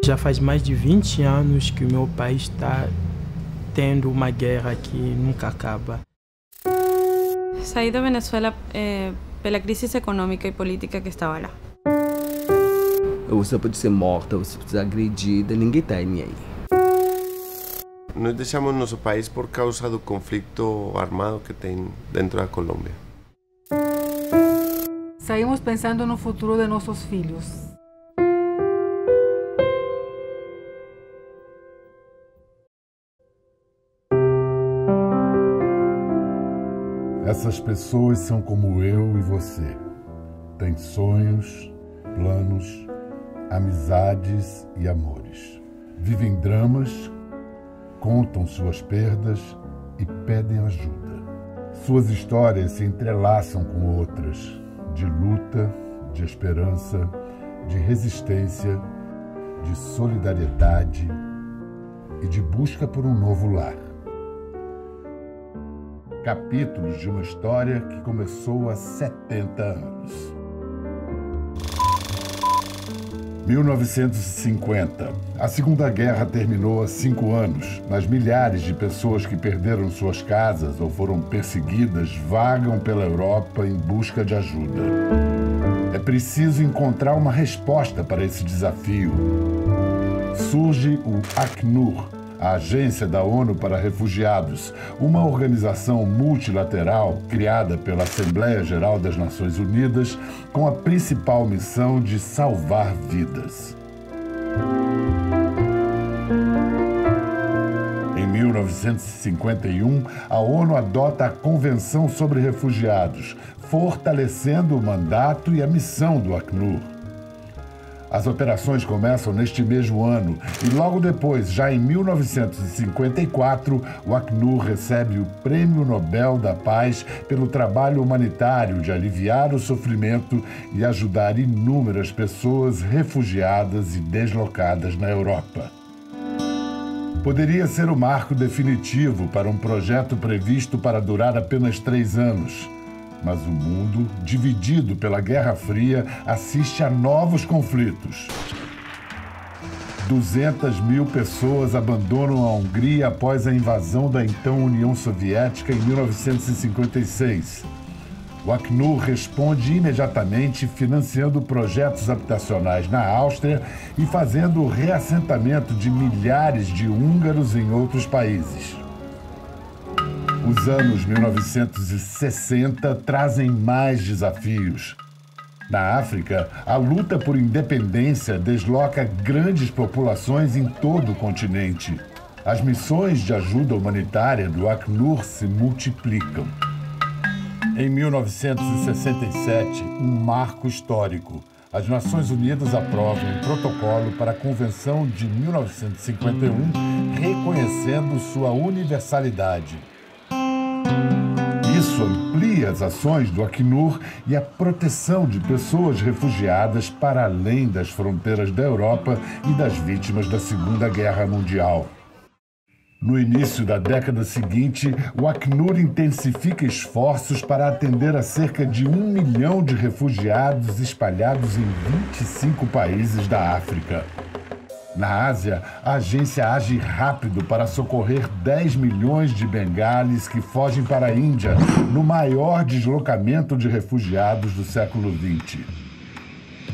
Já faz mais de 20 anos que o meu país está tendo uma guerra que nunca acaba. Saí da Venezuela pela crise econômica e política que estava lá. Você pode ser morta, você pode ser agredida, ninguém está nem aí. Nós deixamos nosso país por causa do conflito armado que tem dentro da Colômbia. Saímos pensando no futuro de nossos filhos. Essas pessoas são como eu e você. Têm sonhos, planos, amizades e amores. Vivem dramas, contam suas perdas e pedem ajuda. Suas histórias se entrelaçam com outras, de luta, de esperança, de resistência, de solidariedade e de busca por um novo lar. Capítulos de uma história que começou há 70 anos. 1950. A Segunda Guerra terminou há 5 anos, mas milhares de pessoas que perderam suas casas ou foram perseguidas vagam pela Europa em busca de ajuda. É preciso encontrar uma resposta para esse desafio. Surge o Acnur, a Agência da ONU para Refugiados, uma organização multilateral criada pela Assembleia Geral das Nações Unidas com a principal missão de salvar vidas. Em 1951, a ONU adota a Convenção sobre Refugiados, fortalecendo o mandato e a missão do Acnur. As operações começam neste mesmo ano e logo depois, já em 1954, o Acnur recebe o Prêmio Nobel da Paz pelo trabalho humanitário de aliviar o sofrimento e ajudar inúmeras pessoas refugiadas e deslocadas na Europa. Poderia ser o marco definitivo para um projeto previsto para durar apenas 3 anos. Mas o mundo, dividido pela Guerra Fria, assiste a novos conflitos. 200.000 pessoas abandonam a Hungria após a invasão da então União Soviética em 1956. O Acnur responde imediatamente financiando projetos habitacionais na Áustria e fazendo o reassentamento de milhares de húngaros em outros países. Os anos 1960 trazem mais desafios. Na África, a luta por independência desloca grandes populações em todo o continente. As missões de ajuda humanitária do Acnur se multiplicam. Em 1967, um marco histórico. As Nações Unidas aprovam um protocolo para a Convenção de 1951, reconhecendo sua universalidade. Isso amplia as ações do Acnur e a proteção de pessoas refugiadas para além das fronteiras da Europa e das vítimas da Segunda Guerra Mundial. No início da década seguinte, o Acnur intensifica esforços para atender a cerca de 1 milhão de refugiados espalhados em 25 países da África. Na Ásia, a agência age rápido para socorrer 10 milhões de bengalis que fogem para a Índia, no maior deslocamento de refugiados do século XX.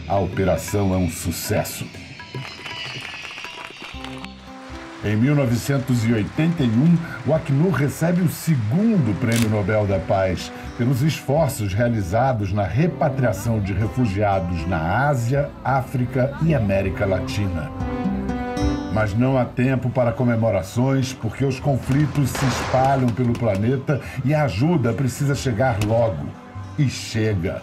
A operação é um sucesso. Em 1981, o Acnur recebe o segundo Prêmio Nobel da Paz pelos esforços realizados na repatriação de refugiados na Ásia, África e América Latina. Mas não há tempo para comemorações, porque os conflitos se espalham pelo planeta e a ajuda precisa chegar logo. E chega.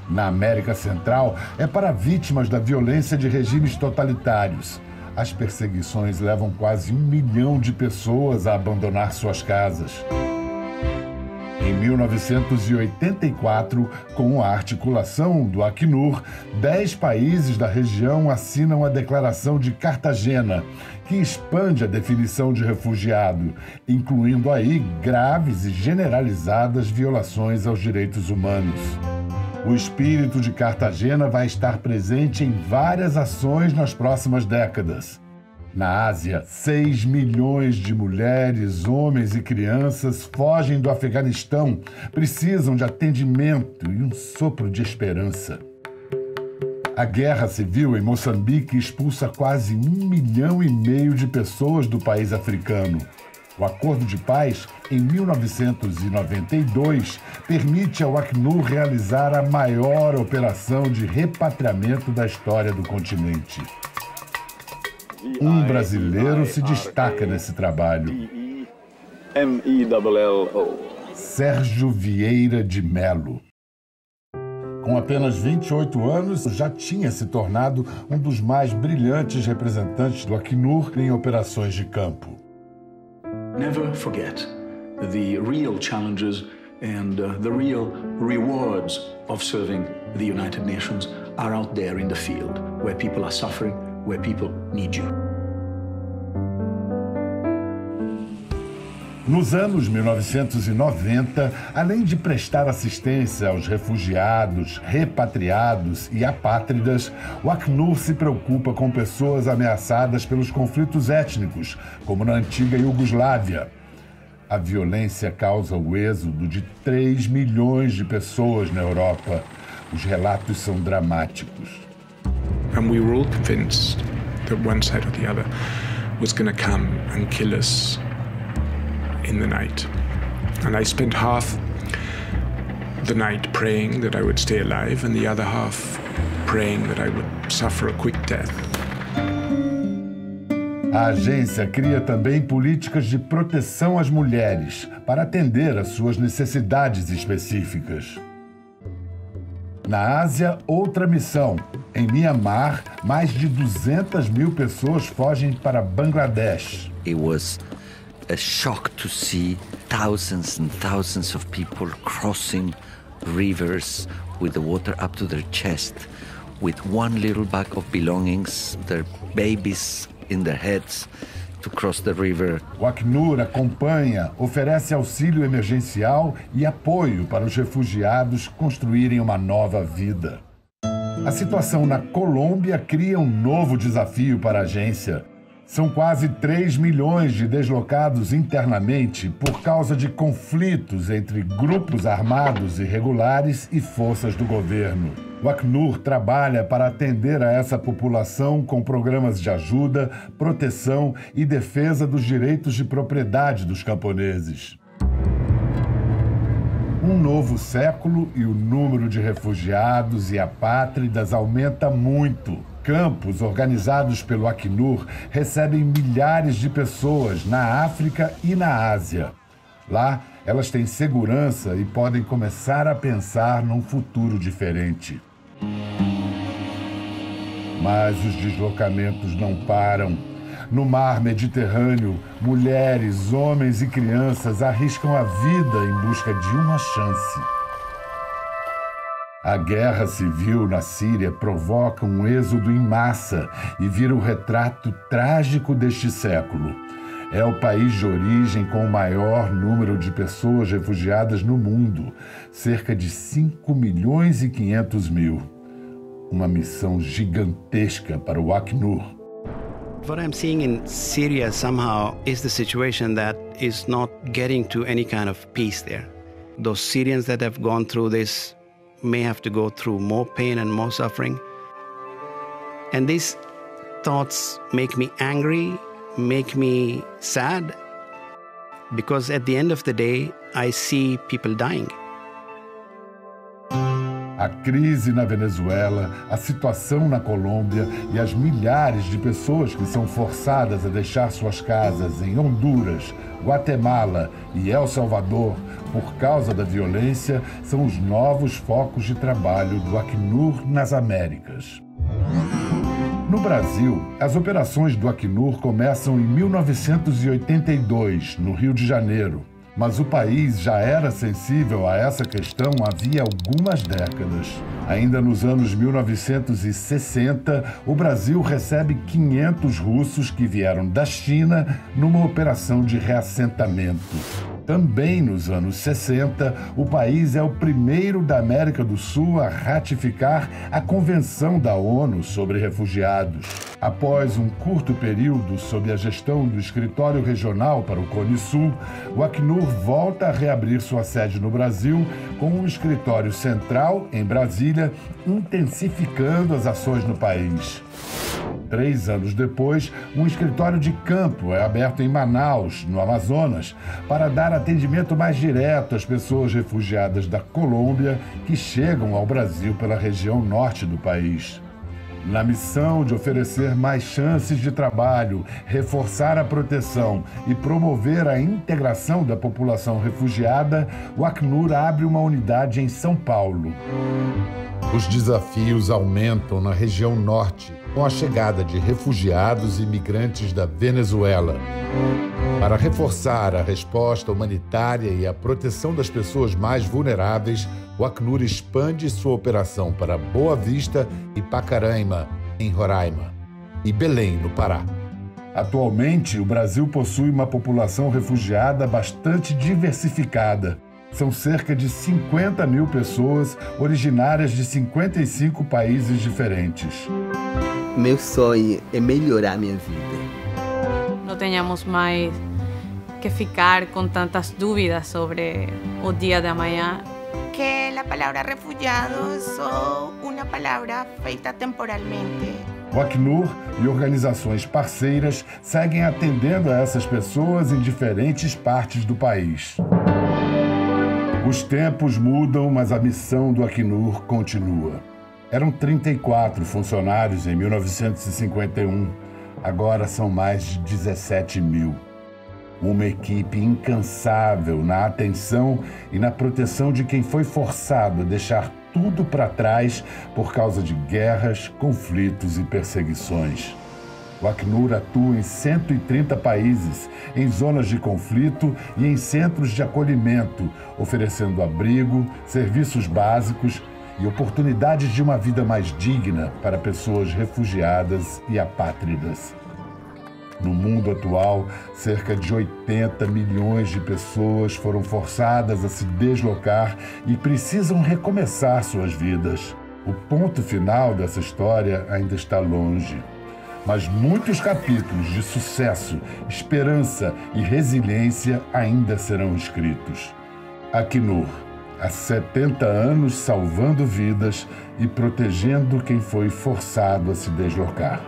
Na América Central, é para vítimas da violência de regimes totalitários. As perseguições levam quase 1 milhão de pessoas a abandonar suas casas. Em 1984, com a articulação do Acnur, 10 países da região assinam a Declaração de Cartagena, que expande a definição de refugiado, incluindo aí graves e generalizadas violações aos direitos humanos. O espírito de Cartagena vai estar presente em várias ações nas próximas décadas. Na Ásia, 6 milhões de mulheres, homens e crianças fogem do Afeganistão, precisam de atendimento e um sopro de esperança. A guerra civil em Moçambique expulsa quase 1,5 milhão de pessoas do país africano. O Acordo de Paz, em 1992, permite ao Acnur realizar a maior operação de repatriamento da história do continente. Um brasileiro se destaca nesse trabalho. Sérgio Vieira de Melo. Com apenas 28 anos, já tinha se tornado um dos mais brilhantes representantes do Acnur em operações de campo. Never forget the real challenges and the real rewards of serving the United Nations are out there in the field, where people are suffering, where people need you. Nos anos 1990, além de prestar assistência aos refugiados, repatriados e apátridas, o Acnur se preocupa com pessoas ameaçadas pelos conflitos étnicos, como na antiga Iugoslávia. A violência causa o êxodo de 3 milhões de pessoas na Europa. Os relatos são dramáticos. And we were all convinced that one side or the other was going to come and kill us in the night. And I spent half the night praying that I would stay alive and the other half praying that I would suffer a quick death. A agência cria também políticas de proteção às mulheres para atender às suas necessidades específicas. Na Ásia, outra missão. Em Myanmar, mais de 200 mil pessoas fogem para Bangladesh. It was a shock to see thousands and thousands of people crossing rivers with the water up to their chest, with one little bag of belongings, their babies in their heads, to cross the river. O Acnur acompanha, oferece auxílio emergencial e apoio para os refugiados construírem uma nova vida. A situação na Colômbia cria um novo desafio para a agência. São quase 3 milhões de deslocados internamente por causa de conflitos entre grupos armados irregulares e forças do governo. O Acnur trabalha para atender a essa população com programas de ajuda, proteção e defesa dos direitos de propriedade dos camponeses. Um novo século e o número de refugiados e apátridas aumenta muito. Campos organizados pelo Acnur recebem milhares de pessoas na África e na Ásia. Lá, elas têm segurança e podem começar a pensar num futuro diferente. Mas os deslocamentos não param. No mar Mediterrâneo, mulheres, homens e crianças arriscam a vida em busca de uma chance. A guerra civil na Síria provoca um êxodo em massa e vira o retrato trágico deste século. É o país de origem com o maior número de pessoas refugiadas no mundo, cerca de 5 milhões e 500 mil. Uma missão gigantesca para o Acnur. What I'm seeing in Syria somehow is the situation that is not getting to any kind of peace there. Those Syrians that have gone through this may have to go through more pain and more suffering. And these thoughts make me angry, make me sad, because at the end of the day, I see people dying. A crise na Venezuela, a situação na Colômbia e as milhares de pessoas que são forçadas a deixar suas casas em Honduras, Guatemala e El Salvador por causa da violência são os novos focos de trabalho do Acnur nas Américas. No Brasil, as operações do Acnur começam em 1982, no Rio de Janeiro. Mas o país já era sensível a essa questão havia algumas décadas. Ainda nos anos 1960, o Brasil recebe 500 russos que vieram da China numa operação de reassentamento. Também nos anos 60, o país é o primeiro da América do Sul a ratificar a Convenção da ONU sobre Refugiados. Após um curto período sob a gestão do Escritório Regional para o Cone Sul, o Acnur volta a reabrir sua sede no Brasil, com um escritório central em Brasília, intensificando as ações no país. 3 anos depois, um escritório de campo é aberto em Manaus, no Amazonas, para dar atendimento mais direto às pessoas refugiadas da Colômbia que chegam ao Brasil pela região norte do país. Na missão de oferecer mais chances de trabalho, reforçar a proteção e promover a integração da população refugiada, o Acnur abre uma unidade em São Paulo. Os desafios aumentam na região norte, com a chegada de refugiados e imigrantes da Venezuela. Para reforçar a resposta humanitária e a proteção das pessoas mais vulneráveis, o Acnur expande sua operação para Boa Vista e Pacaraima, em Roraima, e Belém, no Pará. Atualmente, o Brasil possui uma população refugiada bastante diversificada. São cerca de 50 mil pessoas originárias de 55 países diferentes. Meu sonho é melhorar minha vida. Não tenhamos mais que ficar com tantas dúvidas sobre o dia de amanhã. Que a palavra refugiado é só uma palavra feita temporalmente. O Acnur e organizações parceiras seguem atendendo a essas pessoas em diferentes partes do país. Os tempos mudam, mas a missão do Acnur continua. Eram 34 funcionários em 1951, agora são mais de 17 mil. Uma equipe incansável na atenção e na proteção de quem foi forçado a deixar tudo para trás por causa de guerras, conflitos e perseguições. O Acnur atua em 130 países, em zonas de conflito e em centros de acolhimento, oferecendo abrigo, serviços básicos e oportunidades de uma vida mais digna para pessoas refugiadas e apátridas. No mundo atual, cerca de 80 milhões de pessoas foram forçadas a se deslocar e precisam recomeçar suas vidas. O ponto final dessa história ainda está longe. Mas muitos capítulos de sucesso, esperança e resiliência ainda serão escritos. Acnur, há 70 anos salvando vidas e protegendo quem foi forçado a se deslocar.